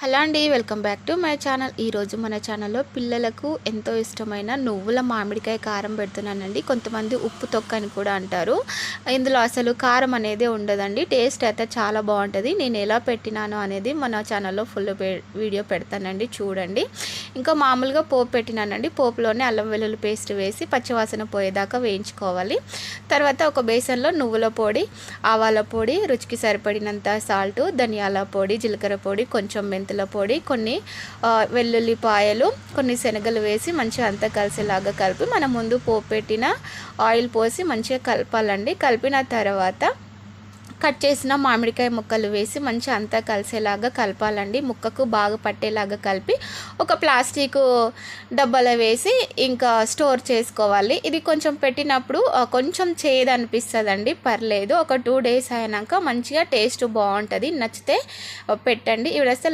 Hello అండి, welcome back to my channel. ఈరోజు మన ఛానల్లో పిల్లలకు ఎంతో ఇష్టమైన నువ్వుల మామిడికాయ కారం పెడుతున్నానండి. కొంతమంది ఉప్పు తొక్క అని కూడా అంటారు. ఇందులో అసలు కారం అనేది ఉండదండి. టేస్ట్ అయితే చాలా బాగుంటుంది. నేను ఎలా పెట్టినాను అనేది మన ఛానల్లో ఫుల్ వీడియో పెడతానండి, చూడండి. ఇంకా మామూలుగా పోపు పెట్టినానండి. పోపులోనే అల్లం వెల్లుల్లి పేస్ట్ వేసి పచ్చివాసన పోయేదాకా వేయించుకోవాలి. తర్వాత ఒక బేసన్లో నువ్వుల పొడి, ఆవాల పొడి, రుచికి సరిపడినంత సాల్ట్, ధనియాల పొడి, జీలకర్ర పొడి, కొంచెం మెంతుల పొడి, కొన్ని వెల్లుల్లిపాయలు, కొన్ని శనగలు వేసి మంచిగా అంతా కలిసేలాగా కలిపి మనం ముందు పోపు పెట్టిన ఆయిల్ పోసి మంచిగా కలపాలండి. కలిపిన తర్వాత కట్ చేసిన మామిడికాయ ముక్కలు వేసి మంచిగా అంతా కలిసేలాగా కలపాలండి. ముక్కకు బాగా పట్టేలాగా కలిపి ఒక ప్లాస్టిక్ డబ్బాలో వేసి ఇంకా స్టోర్ చేసుకోవాలి. ఇది కొంచెం పెట్టినప్పుడు కొంచెం చేదు అనిపిస్తుందండి, పర్లేదు. ఒక 2 days అయినాక మంచిగా టేస్ట్ బాగుంటుంది. నచ్చితే పెట్టండి. ఇవిడేస్తే